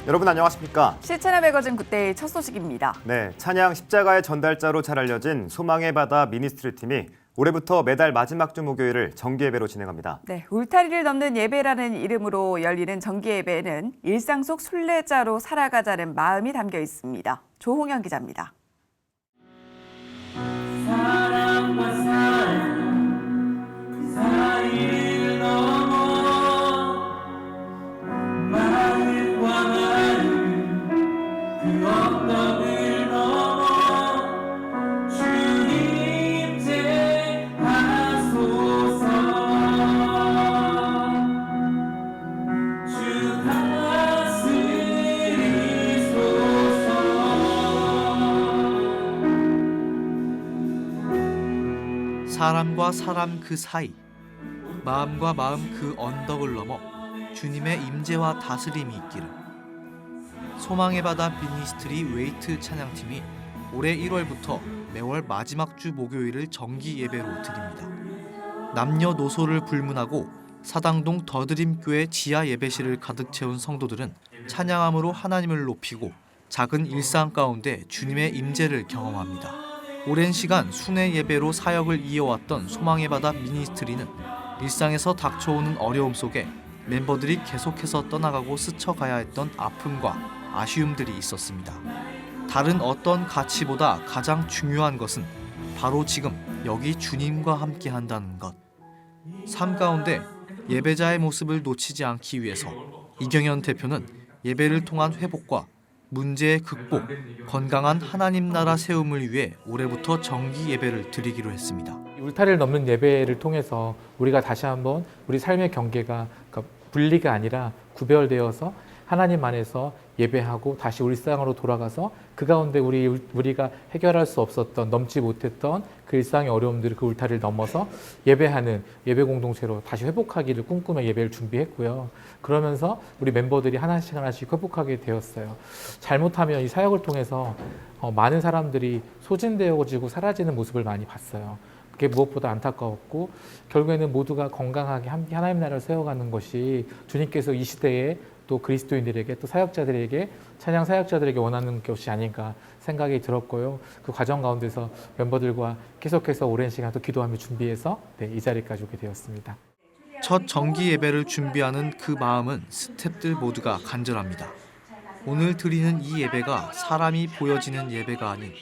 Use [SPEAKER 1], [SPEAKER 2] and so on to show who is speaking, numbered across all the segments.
[SPEAKER 1] 여러분 안녕하십니까?
[SPEAKER 2] 실천의 매거진 굿데이 첫 소식입니다.
[SPEAKER 1] 네, 찬양 십자가의 전달자로 잘 알려진 소망의 바다 미니스트리 팀이 올해부터 매달 마지막 주 목요일을 정기 예배로 진행합니다.
[SPEAKER 2] 네, 울타리를 넘는 예배라는 이름으로 열리는 정기 예배는 일상 속 순례자로 살아가자는 마음이 담겨 있습니다. 조홍현 기자입니다.
[SPEAKER 3] 사랑과 사랑 그 사이를 넘어 마을과 마을 그 언덕을 넘어 주님 제하소서 주 다스리소서.
[SPEAKER 4] 사람과 사람 그 사이, 마음과 마음 그 언덕을 넘어 주님의 임재와 다스림이 있기를. 소망의 바다 미니스트리 웨이트 찬양팀이 올해 1월부터 매월 마지막 주 목요일을 정기 예배로 드립니다. 남녀노소를 불문하고 사당동 더드림교회 지하 예배실을 가득 채운 성도들은 찬양함으로 하나님을 높이고 작은 일상 가운데 주님의 임재를 경험합니다. 오랜 시간 순회 예배로 사역을 이어왔던 소망의 바다 미니스트리는 일상에서 닥쳐오는 어려움 속에 멤버들이 계속해서 떠나가고 스쳐가야 했던 아픔과 아쉬움들이 있었습니다. 다른 어떤 가치보다 가장 중요한 것은 바로 지금 여기 주님과 함께 한다는 것. 삶 가운데 예배자의 모습을 놓치지 않기 위해서 이경현 대표는 예배를 통한 회복과 문제의 극복, 건강한 하나님 나라 세움을 위해 올해부터 정기 예배를 드리기로 했습니다.
[SPEAKER 5] 울타리를 넘는 예배를 통해서 우리가 다시 한번 우리 삶의 경계가 분리가 아니라 구별되어서 하나님 안에서 예배하고 다시 우리 일상으로 돌아가서 그 가운데 우리가 해결할 수 없었던 넘지 못했던 그 일상의 어려움들을 그 울타리를 넘어서 예배하는 예배 공동체로 다시 회복하기를 꿈꾸며 예배를 준비했고요. 그러면서 우리 멤버들이 하나씩 하나씩 회복하게 되었어요. 잘못하면 이 사역을 통해서 많은 사람들이 소진되어지고 사라지는 모습을 많이 봤어요. 그게 무엇보다 안타까웠고 결국에는 모두가 건강하게 함께 하나님 나라를 세워가는 것이 주님께서 이 시대에 또 그리스도인들에게 또 사역자들에게 찬양 사역자들에게 원하는 것이 아닌가 생각이 들었고요. 그 과정 가운데서 멤버들과 계속해서 오랜 시간 또 기도하며 준비해서 이 자리까지 오게 되었습니다.
[SPEAKER 4] 첫 정기 예배를 준비하는 그 마음은 스태프들 모두가 간절합니다. 오늘 드리는 이 예배가 사람이 보여지는 예배가 아닌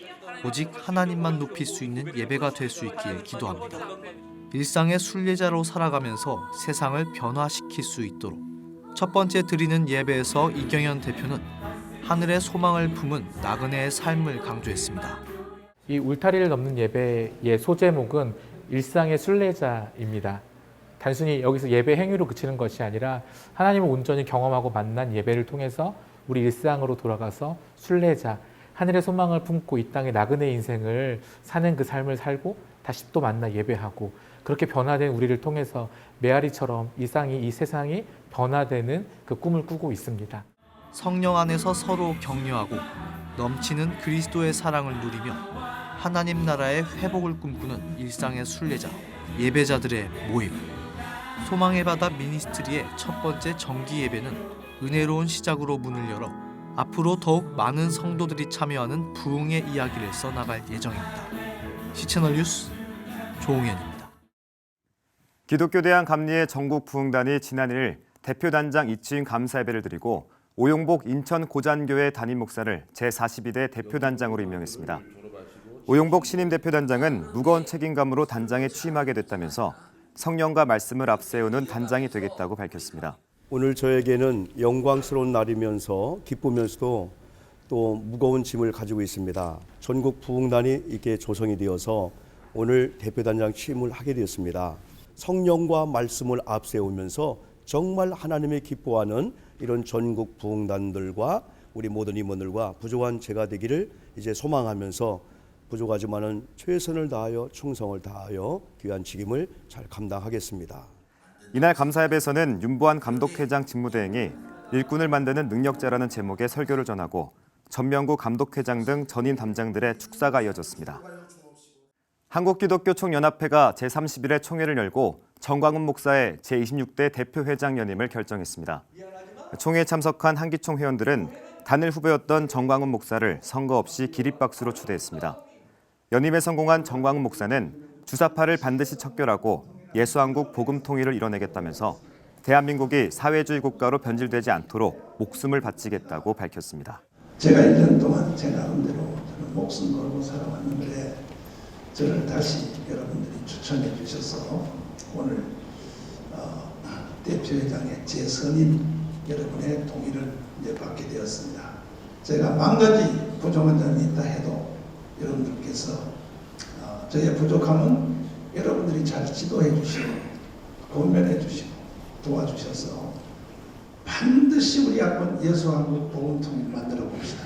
[SPEAKER 4] 오직 하나님만 높일 수 있는 예배가 될 수 있길 기도합니다. 일상의 순례자로 살아가면서 세상을 변화시킬 수 있도록 첫 번째 드리는 예배에서 이경현 대표는 하늘의 소망을 품은 나그네의 삶을 강조했습니다.
[SPEAKER 5] 이 울타리를 넘는 예배의 소제목은 일상의 순례자입니다. 단순히 여기서 예배 행위로 그치는 것이 아니라 하나님을 온전히 경험하고 만난 예배를 통해서 우리 일상으로 돌아가서 순례자, 하늘의 소망을 품고 이 땅의 나그네 인생을 사는 그 삶을 살고 다시 또 만나 예배하고 그렇게 변화된 우리를 통해서 메아리처럼 이 세상이 변화되는 그 꿈을 꾸고 있습니다.
[SPEAKER 4] 성령 안에서 서로 격려하고 넘치는 그리스도의 사랑을 누리며 하나님 나라의 회복을 꿈꾸는 일상의 순례자, 예배자들의 모임. 소망의 바다 미니스트리의 첫 번째 정기 예배는 은혜로운 시작으로 문을 열어 앞으로 더욱 많은 성도들이 참여하는 부흥의 이야기를 써나갈 예정입니다. 시채널 뉴스 조홍현입니다.
[SPEAKER 1] 기독교대학 감리의 전국 부흥단이 지난 1일 대표단장 이치임 감사 예배를 드리고 오용복 인천 고잔교회 담임 목사를 제42대 대표단장으로 임명했습니다. 오용복 신임 대표단장은 무거운 책임감으로 단장에 취임하게 됐다면서 성령과 말씀을 앞세우는 단장이 되겠다고 밝혔습니다.
[SPEAKER 6] 오늘 저에게는 영광스러운 날이면서 기쁘면서도 또 무거운 짐을 가지고 있습니다. 전국 부흥단이 이렇게 조성이 되어서 오늘 대표단장 취임을 하게 되었습니다. 성령과 말씀을 앞세우면서 정말 하나님의 기뻐하는 이런 전국 부흥단들과 우리 모든 임원들과 부족한 제가 되기를 이제 소망하면서 부족하지만은 최선을 다하여 충성을 다하여 귀한 직임을 잘 감당하겠습니다.
[SPEAKER 1] 이날 감사예배에서는 윤보한 감독회장 직무대행이 일꾼을 만드는 능력자라는 제목의 설교를 전하고 전명구 감독회장 등 전임 담장들의 축사가 이어졌습니다. 한국기독교총연합회가 제31회 총회를 열고 정광훈 목사의 제26대 대표회장 연임을 결정했습니다. 총회에 참석한 한기총 회원들은 단일 후보였던 정광훈 목사를 선거 없이 기립박수로 추대했습니다. 연임에 성공한 정광훈 목사는 주사파를 반드시 척결하고 예수한국 복음 통일을 이뤄내겠다면서 대한민국이 사회주의 국가로 변질되지 않도록 목숨을 바치겠다고 밝혔습니다.
[SPEAKER 7] 제가 1년 동안 제 나름대로 저는 목숨 걸고 살아왔는데 저를 다시 여러분들이 추천해 주셔서 오늘 대표회장의 재선임 여러분의 동의를 이제 받게 되었습니다. 제가 만 가지 부족한 점이 있다 해도 여러분들께서 저의 부족함은 여러분들이 잘 지도해 주시고 권면해 주시고 도와주셔서 반드시 우리 한번 예수한국 복음통일 만들어 봅시다.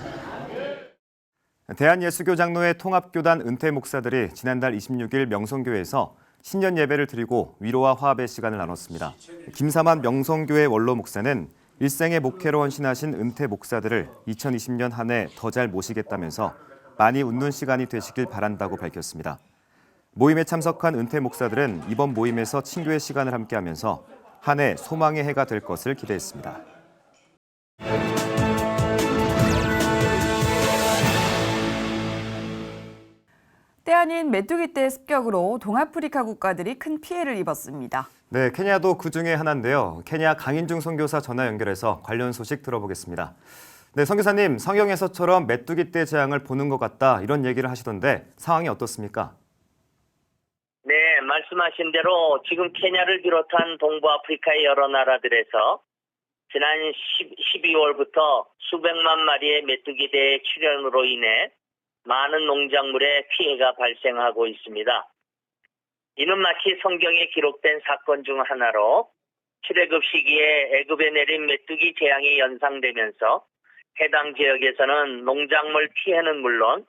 [SPEAKER 1] 대한예수교장로회 통합교단 은퇴 목사들이 지난달 26일 명성교회에서 신년 예배를 드리고 위로와 화합의 시간을 나눴습니다. 김사만 명성교회 원로 목사는 일생의 목회로 헌신하신 은퇴 목사들을 2020년 한 해 더 잘 모시겠다면서 많이 웃는 시간이 되시길 바란다고 밝혔습니다. 모임에 참석한 은퇴 목사들은 이번 모임에서 친교의 시간을 함께하면서 한 해 소망의 해가 될 것을 기대했습니다.
[SPEAKER 2] 때 아닌 메뚜기 떼 습격으로 동아프리카 국가들이 큰 피해를 입었습니다.
[SPEAKER 1] 네, 케냐도 그 중에 하나인데요. 케냐 강인중 선교사 전화 연결해서 관련 소식 들어보겠습니다. 네, 선교사님, 성경에서처럼 메뚜기 떼 재앙을 보는 것 같다 이런 얘기를 하시던데 상황이 어떻습니까?
[SPEAKER 8] 네, 말씀하신 대로 지금 케냐를 비롯한 동부 아프리카의 여러 나라들에서 지난 12월부터 수백만 마리의 메뚜기 떼의 출현으로 인해 많은 농작물에 피해가 발생하고 있습니다. 이는 마치 성경에 기록된 사건 중 하나로 출애굽 시기에 애굽에 내린 메뚜기 재앙이 연상되면서 해당 지역에서는 농작물 피해는 물론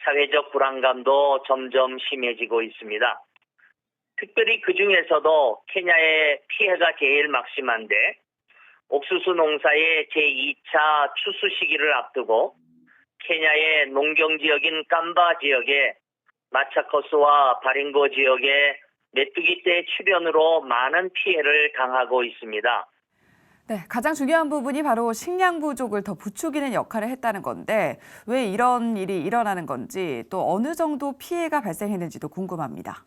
[SPEAKER 8] 사회적 불안감도 점점 심해지고 있습니다. 특별히 그 중에서도 케냐의 피해가 제일 막심한데 옥수수 농사의 제2차 추수 시기를 앞두고 케냐의 농경 지역인 깜바 지역에 마차커스와 바링고 지역에 메뚜기 떼 출현으로 많은 피해를 당하고 있습니다.
[SPEAKER 2] 네, 가장 중요한 부분이 바로 식량 부족을 더 부추기는 역할을 했다는 건데 왜 이런 일이 일어나는 건지 또 어느 정도 피해가 발생했는지도 궁금합니다.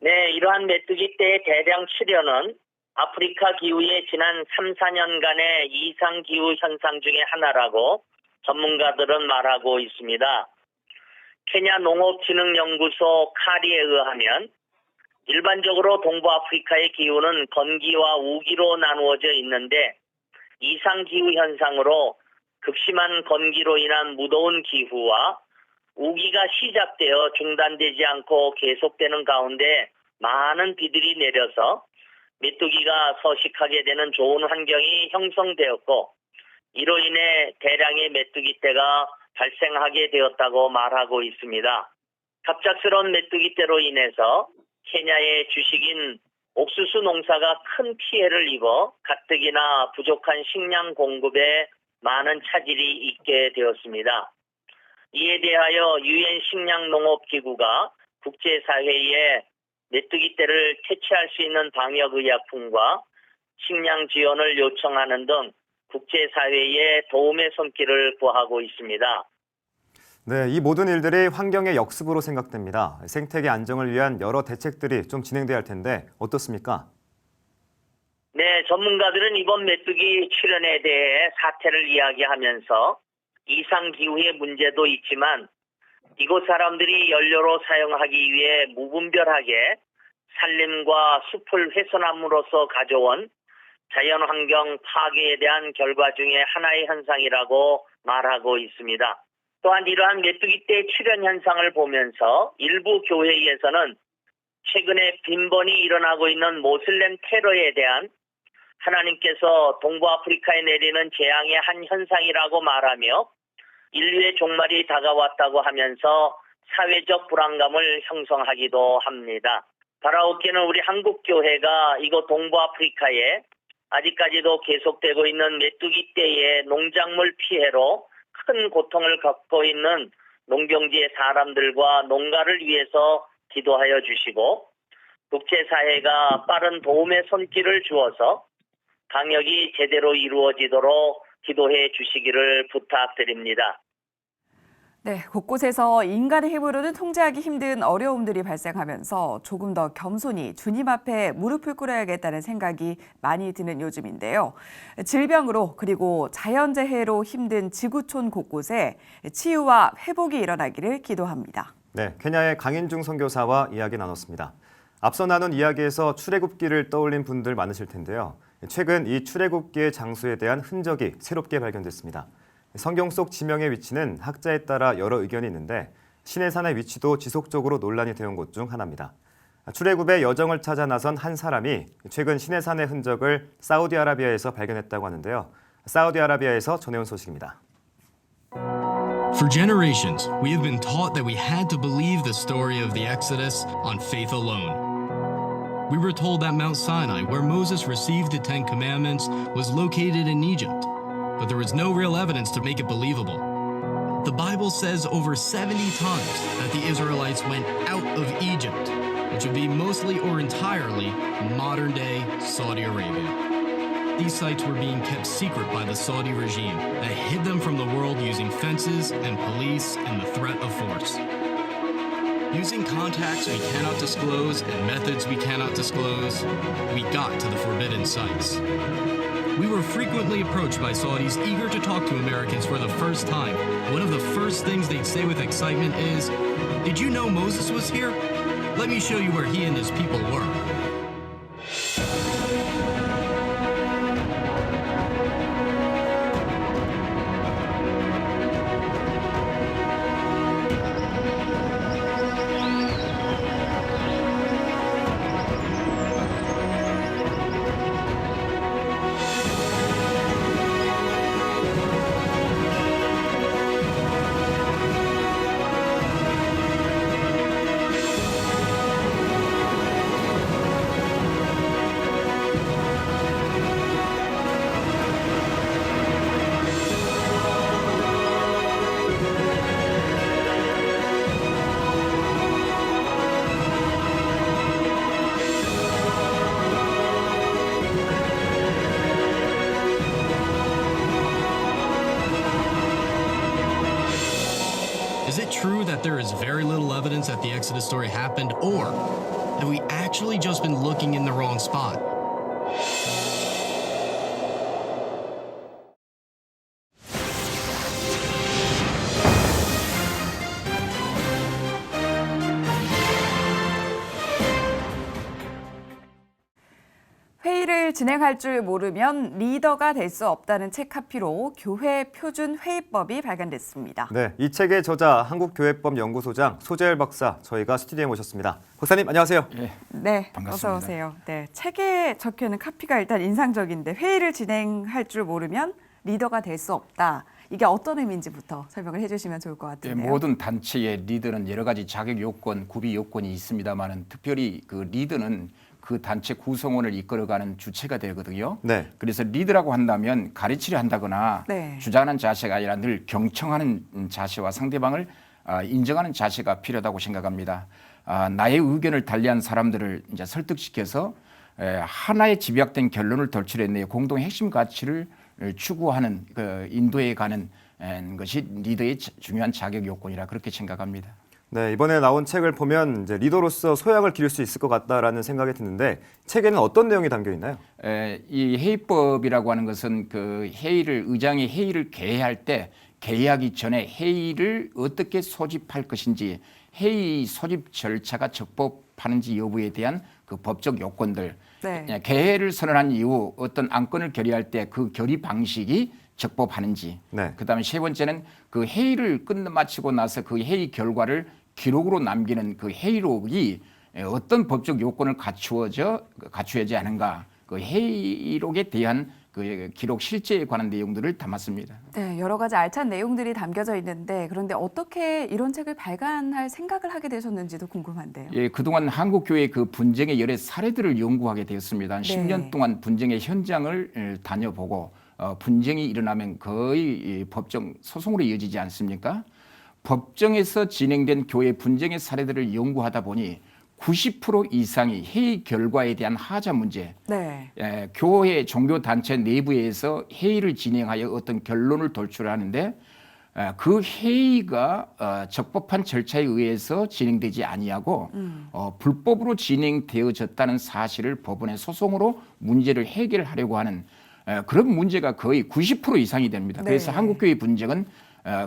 [SPEAKER 8] 네, 이러한 메뚜기 떼의 대량 출현은 아프리카 기후의 지난 3, 4년간의 이상 기후 현상 중에 하나라고 전문가들은 말하고 있습니다. 케냐 농업진흥연구소 카리에 의하면 일반적으로 동부 아프리카의 기후는 건기와 우기로 나누어져 있는데 이상 기후 현상으로 극심한 건기로 인한 무더운 기후와 우기가 시작되어 중단되지 않고 계속되는 가운데 많은 비들이 내려서 메뚜기가 서식하게 되는 좋은 환경이 형성되었고 이로 인해 대량의 메뚜기 떼가 발생하게 되었다고 말하고 있습니다. 갑작스러운 메뚜기 떼로 인해서 케냐의 주식인 옥수수 농사가 큰 피해를 입어 가뜩이나 부족한 식량 공급에 많은 차질이 있게 되었습니다. 이에 대하여 유엔 식량농업기구가 국제사회에 메뚜기 떼를 퇴치할 수 있는 방역의약품과 식량 지원을 요청하는 등 국제사회에 도움의 손길을 구하고 있습니다.
[SPEAKER 1] 네, 이 모든 일들이 환경의 역습으로 생각됩니다. 생태계 안정을 위한 여러 대책들이 좀 진행돼야 할 텐데 어떻습니까?
[SPEAKER 8] 네, 전문가들은 이번 메뚜기 출현에 대해 사태를 이야기하면서 이상기후의 문제도 있지만 이곳 사람들이 연료로 사용하기 위해 무분별하게 산림과 숲을 훼손함으로써 가져온 자연환경 파괴에 대한 결과 중에 하나의 현상이라고 말하고 있습니다. 또한 이러한 메뚜기 떼 출현 현상을 보면서 일부 교회에서는 최근에 빈번히 일어나고 있는 모슬렘 테러에 대한 하나님께서 동부 아프리카에 내리는 재앙의 한 현상이라고 말하며 인류의 종말이 다가왔다고 하면서 사회적 불안감을 형성하기도 합니다. 바라옵기는 우리 한국교회가 이곳 동부 아프리카에 아직까지도 계속되고 있는 메뚜기 떼의 농작물 피해로 큰 고통을 겪고 있는 농경지의 사람들과 농가를 위해서 기도하여 주시고 국제사회가 빠른 도움의 손길을 주어서 방역이 제대로 이루어지도록 기도해 주시기를 부탁드립니다.
[SPEAKER 2] 네, 곳곳에서 인간의 힘으로는 통제하기 힘든 어려움들이 발생하면서 조금 더 겸손히 주님 앞에 무릎을 꿇어야겠다는 생각이 많이 드는 요즘인데요. 질병으로 그리고 자연재해로 힘든 지구촌 곳곳에 치유와 회복이 일어나기를 기도합니다.
[SPEAKER 1] 네, 케냐의 강인중 선교사와 이야기 나눴습니다. 앞서 나눈 이야기에서 출애굽기를 떠올린 분들 많으실 텐데요. 최근 이 출애굽기의 장소에 대한 흔적이 새롭게 발견됐습니다. 성경 속 지명의 위치는 학자에 따라 여러 의견이 있는데 시내산의 위치도 지속적으로 논란이 되어온 곳 중 하나입니다. 출애굽의 여정을 찾아 나선 한 사람이 최근 시내산의 흔적을 사우디아라비아에서 발견했다고 하는데요. 사우디아라비아에서 전해온 소식입니다.
[SPEAKER 9] For generations, we have been taught that we had to believe the story of the Exodus on faith alone. We were told that Mount Sinai, where Moses received the Ten Commandments, was located in Egypt, but there was no real evidence to make it believable. The Bible says over 70 times that the Israelites went out of Egypt, which would be mostly or entirely modern-day Saudi Arabia. These sites were being kept secret by the Saudi regime that hid them from the world using fences and police and the threat of force. Using contacts we cannot disclose and methods we cannot disclose, we got to the forbidden sites. We were frequently approached by Saudis eager to talk to Americans for the first time. One of the first things they'd say with excitement is, "Did you know Moses was here? Let me show you where he and his people were." Is it true that there is very little evidence that the Exodus story happened, or have we actually just been looking in the wrong spot?
[SPEAKER 2] 회의를 진행할 줄 모르면 리더가 될 수 없다는 책 카피로 교회 표준 회의법이 발간됐습니다.
[SPEAKER 1] 네, 이 책의 저자 한국교회법 연구소장 소재열 박사 저희가 스튜디오에 모셨습니다. 박사님 안녕하세요.
[SPEAKER 2] 네,
[SPEAKER 10] 반갑습니다.
[SPEAKER 2] 어서 오세요. 네, 책에 적혀 있는 카피가 일단 인상적인데 회의를 진행할 줄 모르면 리더가 될 수 없다. 이게 어떤 의미인지부터 설명을 해주시면 좋을 것 같은데요.
[SPEAKER 10] 모든 단체의 리더는 여러 가지 자격 요건, 구비 요건이 있습니다만 특별히 그 리더는 그 단체 구성원을 이끌어가는 주체가 되거든요.
[SPEAKER 1] 네.
[SPEAKER 10] 그래서 리더라고 한다면 가르치려 한다거나
[SPEAKER 2] 네.
[SPEAKER 10] 주장하는 자세가 아니라 늘 경청하는 자세와 상대방을 인정하는 자세가 필요하다고 생각합니다. 나의 의견을 달리한 사람들을 이제 설득시켜서 하나의 집약된 결론을 도출해내 공동 핵심 가치를 추구하는 그 인도에 가는 것이 리더의 중요한 자격 요건이라 그렇게 생각합니다.
[SPEAKER 1] 네, 이번에 나온 책을 보면 이제 리더로서 소양을 기를 수 있을 것 같다라는 생각이 드는데 책에는 어떤 내용이 담겨 있나요?
[SPEAKER 10] 이 회의법이라고 하는 것은 그 의장이 회의를 개회할 때 개회하기 전에 회의를 어떻게 소집할 것인지 회의 소집 절차가 적법하는지 여부에 대한 그 법적 요건들,
[SPEAKER 2] 네.
[SPEAKER 10] 개회를 선언한 이후 어떤 안건을 결의할 때 그 결의 방식이 적법하는지,
[SPEAKER 1] 네.
[SPEAKER 10] 그다음에 세 번째는 그 회의를 마치고 나서 그 회의 결과를 기록으로 남기는 그 회의록이 어떤 법적 요건을 갖추어야지 하는가, 그 회의록에 대한 그 기록 실제에 관한 내용들을 담았습니다.
[SPEAKER 2] 네, 여러 가지 알찬 내용들이 담겨져 있는데 그런데 어떻게 이런 책을 발간할 생각을 하게 되셨는지도 궁금한데요.
[SPEAKER 10] 예, 그동안 한국교회 그 분쟁의 여러 사례들을 연구하게 되었습니다. 한
[SPEAKER 2] 네.
[SPEAKER 10] 10년 동안 분쟁의 현장을 다녀보고 분쟁이 일어나면 거의 법정 소송으로 이어지지 않습니까? 법정에서 진행된 교회 분쟁의 사례들을 연구하다 보니 90% 이상이 회의 결과에 대한 하자 문제,
[SPEAKER 2] 네.
[SPEAKER 10] 교회 종교 단체 내부에서 회의를 진행하여 어떤 결론을 도출하는데 그 회의가 적법한 절차에 의해서 진행되지 아니하고 불법으로 진행되어졌다는 사실을 법원의 소송으로 문제를 해결하려고 하는 그런 문제가 거의 90% 이상이 됩니다.
[SPEAKER 2] 네.
[SPEAKER 10] 그래서 한국교회 분쟁은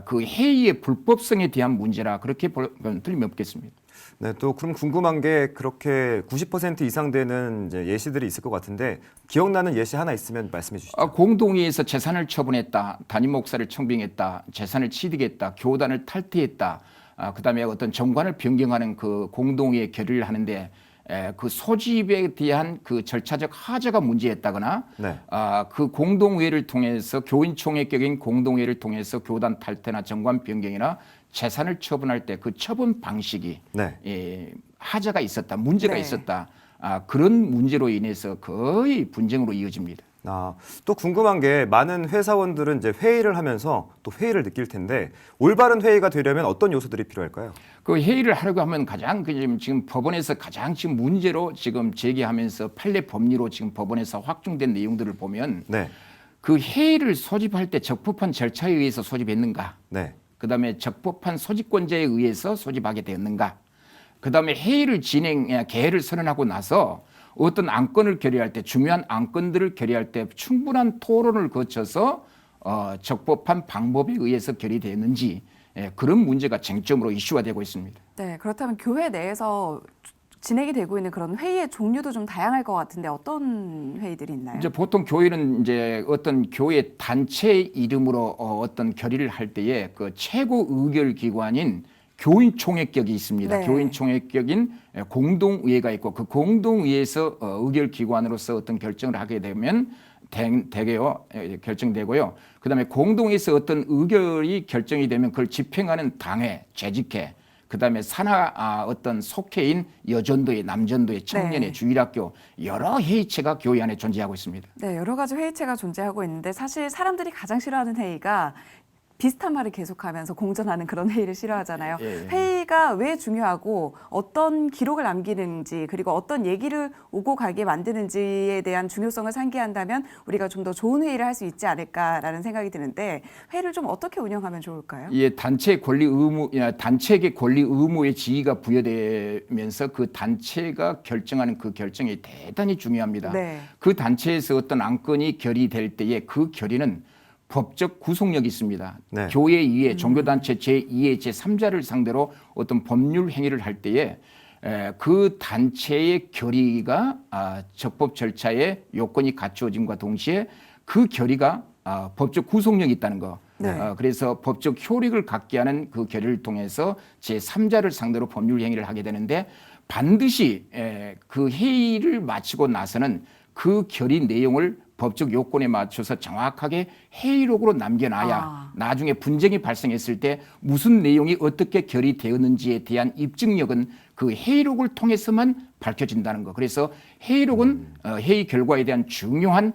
[SPEAKER 10] 그 회의의 불법성에 대한 문제라 그렇게 보면 틀림없겠습니다.
[SPEAKER 1] 네, 또 그럼 궁금한 게 그렇게 90% 이상 되는 이제 예시들이 있을 것 같은데 기억나는 예시 하나 있으면 말씀해 주시죠.
[SPEAKER 10] 공동회의에서 재산을 처분했다, 담임 목사를 청빙했다, 재산을 취득했다, 교단을 탈퇴했다, 그다음에 어떤 정관을 변경하는 그 공동회의 결의를 하는데 그 소집에 대한 그 절차적 하자가 문제였다거나
[SPEAKER 1] 네.
[SPEAKER 10] 그 공동회의를 통해서 교인 총회격인 공동회의를 통해서 교단 탈퇴나 정관 변경이나 재산을 처분할 때 그 처분 방식이
[SPEAKER 1] 네.
[SPEAKER 10] 하자가 있었다, 문제가
[SPEAKER 2] 네.
[SPEAKER 10] 있었다. 그런 문제로 인해서 거의 분쟁으로 이어집니다.
[SPEAKER 1] 또 궁금한 게 많은 회사원들은 이제 회의를 하면서 또 회의를 느낄 텐데 올바른 회의가 되려면 어떤 요소들이 필요할까요?
[SPEAKER 10] 그 회의를 하려고 하면 가장 지금 법원에서 가장 지금 문제로 지금 제기하면서 판례 법리로 지금 법원에서 확정된 내용들을 보면
[SPEAKER 1] 네.
[SPEAKER 10] 그 회의를 소집할 때 적법한 절차에 의해서 소집했는가?
[SPEAKER 1] 네.
[SPEAKER 10] 그다음에 적법한 소집권자에 의해서 소집하게 되었는가? 그다음에 회의를 개회를 선언하고 나서 어떤 안건을 결의할 때 중요한 안건들을 결의할 때 충분한 토론을 거쳐서 적법한 방법에 의해서 결의되었는지 그런 문제가 쟁점으로 이슈화 되고 있습니다.
[SPEAKER 2] 네, 그렇다면 교회 내에서 진행이 되고 있는 그런 회의의 종류도 좀 다양할 것 같은데 어떤 회의들이 있나요?
[SPEAKER 10] 이제 보통 교회는 이제 어떤 교회 단체 이름으로 어떤 결의를 할 때에 그 최고 의결 기관인 교인 총회격이 있습니다.
[SPEAKER 2] 네.
[SPEAKER 10] 교인 총회격인 공동의회가 있고 그 공동의회에서 의결 기관으로서 어떤 결정을 하게 되면 결정되고요. 그다음에 공동회에서 어떤 의결이 결정이 되면 그걸 집행하는 당회, 재직회, 그다음에 산하 어떤 속회인 여전도회, 남전도회, 청년회,
[SPEAKER 2] 네.
[SPEAKER 10] 주일학교 여러 회의체가 교회 안에 존재하고 있습니다.
[SPEAKER 2] 네, 여러 가지 회의체가 존재하고 있는데 사실 사람들이 가장 싫어하는 회의가 비슷한 말을 계속하면서 공전하는 그런 회의를 싫어하잖아요.
[SPEAKER 10] 예.
[SPEAKER 2] 회의가 왜 중요하고 어떤 기록을 남기는지 그리고 어떤 얘기를 오고 가게 만드는지에 대한 중요성을 상기한다면 우리가 좀 더 좋은 회의를 할 수 있지 않을까라는 생각이 드는데 회의를 좀 어떻게 운영하면 좋을까요?
[SPEAKER 10] 예, 단체의 권리 의무, 단체에게 권리 의무의 지위가 부여되면서 그 단체가 결정하는 그 결정이 대단히 중요합니다.
[SPEAKER 2] 네.
[SPEAKER 10] 그 단체에서 어떤 안건이 결의될 때에 그 결의는 법적 구속력이 있습니다.
[SPEAKER 1] 네.
[SPEAKER 10] 교회 이외 종교단체 제2의 제3자를 상대로 어떤 법률 행위를 할 때에 그 단체의 결의가 적법 절차의 요건이 갖추어짐과 동시에 그 결의가 법적 구속력이 있다는 거.
[SPEAKER 2] 네.
[SPEAKER 10] 그래서 법적 효력을 갖게 하는 그 결의를 통해서 제3자를 상대로 법률 행위를 하게 되는데 반드시 그 회의를 마치고 나서는 그 결의 내용을 법적 요건에 맞춰서 정확하게 회의록으로 남겨놔야 나중에 분쟁이 발생했을 때 무슨 내용이 어떻게 결의되었는지에 대한 입증력은 그 회의록을 통해서만 밝혀진다는 거. 그래서 회의록은 회의 결과에 대한 중요한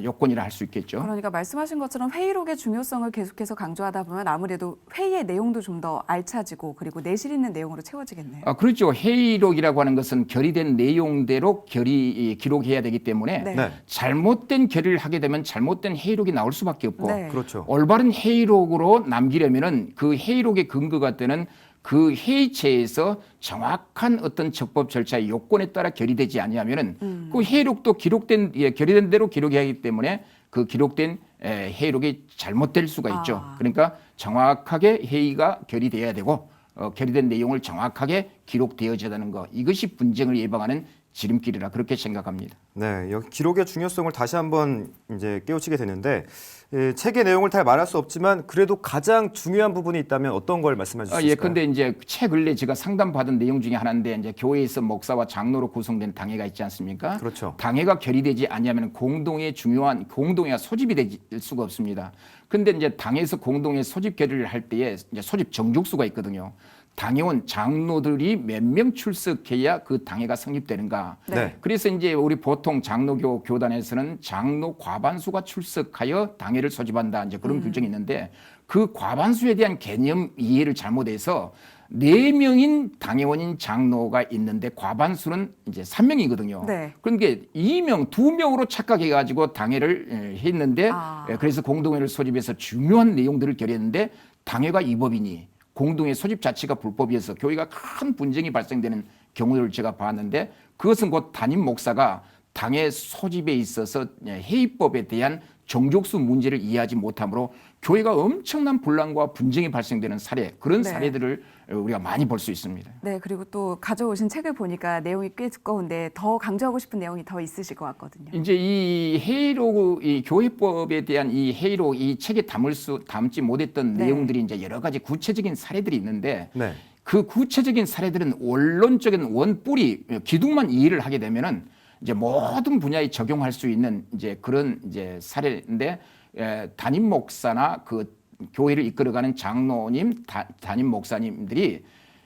[SPEAKER 10] 요건이라 할 수 있겠죠.
[SPEAKER 2] 그러니까 말씀하신 것처럼 회의록의 중요성을 계속해서 강조하다 보면 아무래도 회의의 내용도 좀 더 알차지고 그리고 내실 있는 내용으로 채워지겠네요.
[SPEAKER 10] 그렇죠. 회의록이라고 하는 것은 결의된 내용대로 기록해야 되기 때문에
[SPEAKER 2] 네.
[SPEAKER 1] 네.
[SPEAKER 10] 잘못된 결의를 하게 되면 잘못된 회의록이 나올 수밖에 없고
[SPEAKER 2] 네.
[SPEAKER 1] 그렇죠.
[SPEAKER 10] 올바른 회의록으로 남기려면은 그 회의록의 근거가 되는 그 회의체에서 정확한 어떤 적법 절차의 요건에 따라 결의되지 아니하면은 그 회의록도 결의된 대로 기록해야 하기 때문에 그 기록된 회의록이 잘못될 수가 있죠. 그러니까 정확하게 회의가 결의돼야 되고 결의된 내용을 정확하게 기록되어져야 하는 거. 이것이 분쟁을 예방하는 지름길이라 그렇게 생각합니다.
[SPEAKER 1] 네, 여기 기록의 중요성을 다시 한번 이제 깨우치게 되는데 책의 내용을 다 말할 수 없지만 그래도 가장 중요한 부분이 있다면 어떤 걸 말씀해 주실 수 있을까요?
[SPEAKER 10] 근데 이제 근래 제가 상담받은 내용 중에 하나인데 이제 교회에서 목사와 장로로 구성된 당회가 있지 않습니까?
[SPEAKER 1] 그렇죠.
[SPEAKER 10] 당회가 결의되지 않으면 공동회가 소집이 될 수가 없습니다. 근데 이제 당에서 공동회 소집 결의를 할 때에 이제 소집 정족수가 있거든요. 당회원 장로들이 몇 명 출석해야 그 당회가 성립되는가.
[SPEAKER 1] 네.
[SPEAKER 10] 그래서 이제 우리 보통 장로교 교단에서는 장로 과반수가 출석하여 당회를 소집한다. 이제 그런 규정이 있는데 그 과반수에 대한 개념 이해를 잘못해서 4명인 당회원인 장로가 있는데 과반수는 이제 3명이거든요.
[SPEAKER 2] 네.
[SPEAKER 10] 그러니까 2명, 2명으로 착각해가지고 당회를 했는데
[SPEAKER 2] 아.
[SPEAKER 10] 그래서 공동회를 소집해서 중요한 내용들을 결의했는데 당회가 위법이니 공동회 소집 자체가 불법이어서 교회가 큰 분쟁이 발생되는 경우를 제가 봤는데 그것은 곧 담임 목사가 당회 소집에 있어서 회의법에 대한 정족수 문제를 이해하지 못하므로 교회가 엄청난 분란과 분쟁이 발생되는 사례, 그런
[SPEAKER 2] 네.
[SPEAKER 10] 사례들을 우리가 많이 볼 수 있습니다.
[SPEAKER 2] 네, 그리고 또 가져오신 책을 보니까 내용이 꽤 두꺼운데 더 강조하고 싶은 내용이 더 있으실 것 같거든요.
[SPEAKER 10] 이제 이 회의록, 이 교회법에 대한 이 회의록, 이 책에 담지 못했던
[SPEAKER 2] 네.
[SPEAKER 10] 내용들이 이제 여러 가지 구체적인 사례들이 있는데
[SPEAKER 1] 네.
[SPEAKER 10] 그 구체적인 사례들은 원론적인 원뿌리 기둥만 이해를 하게 되면은 이제 모든 분야에 적용할 수 있는 이제 그런 이제 사례인데 담임 목사나 그 교회를 이끌어가는 장로님, 담임 목사님들이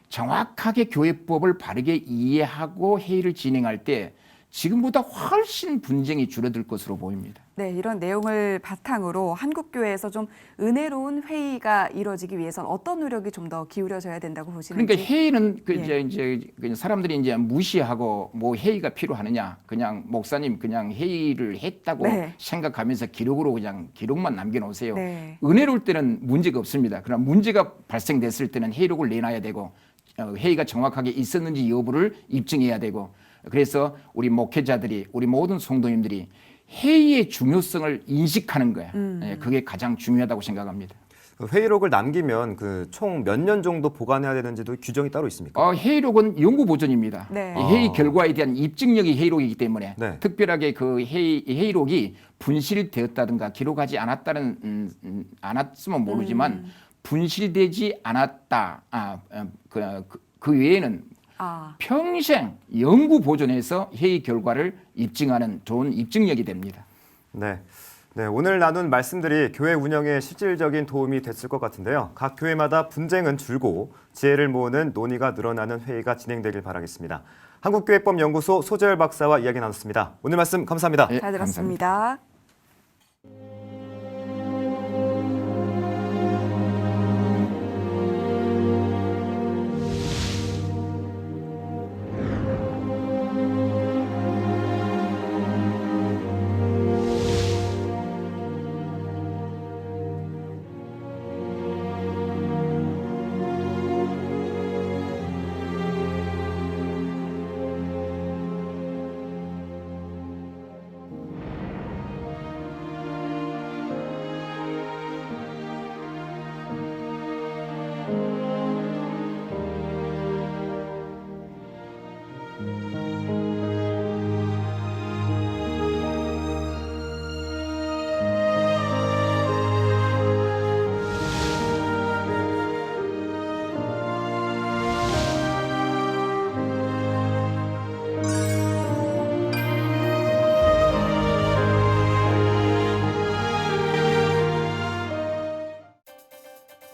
[SPEAKER 10] 정확하게 교회법을 바르게 이해하고 회의를 진행할 때 지금보다 훨씬 분쟁이 줄어들 것으로 보입니다.
[SPEAKER 2] 네, 이런 내용을 바탕으로 한국교회에서 좀 은혜로운 회의가 이루어지기 위해서는 어떤 노력이 좀 더 기울여져야 된다고 보시는지.
[SPEAKER 10] 그러니까 회의는 그
[SPEAKER 2] 예.
[SPEAKER 10] 이제 그냥 사람들이 이제 무시하고 뭐 회의가 필요하느냐, 그냥 목사님 그냥 회의를 했다고
[SPEAKER 2] 네.
[SPEAKER 10] 생각하면서 기록으로 그냥 기록만 남겨놓으세요.
[SPEAKER 2] 네.
[SPEAKER 10] 은혜로울 때는 문제가 없습니다. 그러나 문제가 발생됐을 때는 회의록을 내놔야 되고 회의가 정확하게 있었는지 여부를 입증해야 되고 그래서 우리 목회자들이 우리 모든 성도님들이 회의의 중요성을 인식하는 거야. 그게 가장 중요하다고 생각합니다.
[SPEAKER 1] 회의록을 남기면 그 총 몇 년 정도 보관해야 되는지도 규정이 따로 있습니까?
[SPEAKER 10] 회의록은 영구 보존입니다.
[SPEAKER 2] 네.
[SPEAKER 10] 이 회의 결과에 대한 입증력이 회의록이기 때문에
[SPEAKER 1] 네.
[SPEAKER 10] 특별하게 그 회의록이 분실되었다든가 기록하지 않았으면 모르지만 분실되지 않았다. 그 외에는 평생 영구 보존해서 회의 결과를 입증하는 좋은 입증력이 됩니다.
[SPEAKER 1] 네. 네, 오늘 나눈 말씀들이 교회 운영에 실질적인 도움이 됐을 것 같은데요. 각 교회마다 분쟁은 줄고 지혜를 모으는 논의가 늘어나는 회의가 진행되길 바라겠습니다. 한국교회법연구소 소재열 박사와 이야기 나눴습니다. 오늘 말씀 감사합니다.
[SPEAKER 10] 네,
[SPEAKER 2] 잘 들었습니다.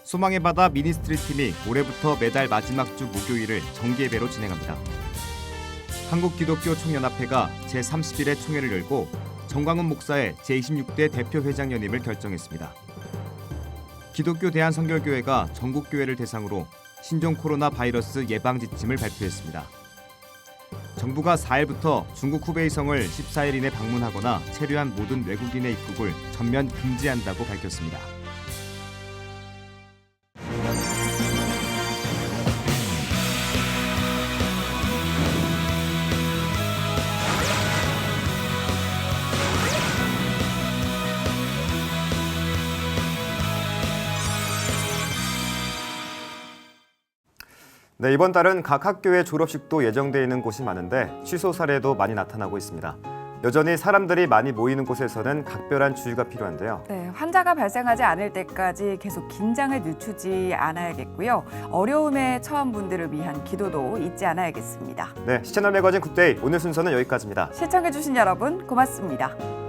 [SPEAKER 1] 소망의 바다 미니스트리 팀이 올해부터 매달 마지막 주 목요일을 정기예배로 진행합니다. 한국기독교총연합회가 제30일의 총회를 열고 정광훈 목사의 제26대 대표회장 연임을 결정했습니다. 기독교 대한선결교회가 전국교회를 대상으로 신종 코로나 바이러스 예방 지침을 발표했습니다. 정부가 4일부터 중국 후베이성을 14일 이내 방문하거나 체류한 모든 외국인의 입국을 전면 금지한다고 밝혔습니다. 네, 이번 달은 각 학교의 졸업식도 예정돼 있는 곳이 많은데 취소 사례도 많이 나타나고 있습니다. 여전히 사람들이 많이 모이는 곳에서는 각별한 주의가 필요한데요.
[SPEAKER 2] 네, 환자가 발생하지 않을 때까지 계속 긴장을 늦추지 않아야겠고요. 어려움에 처한 분들을 위한 기도도 잊지 않아야겠습니다.
[SPEAKER 1] 네, 시채널 매거진 굿데이 오늘 순서는 여기까지입니다.
[SPEAKER 2] 시청해주신 여러분 고맙습니다.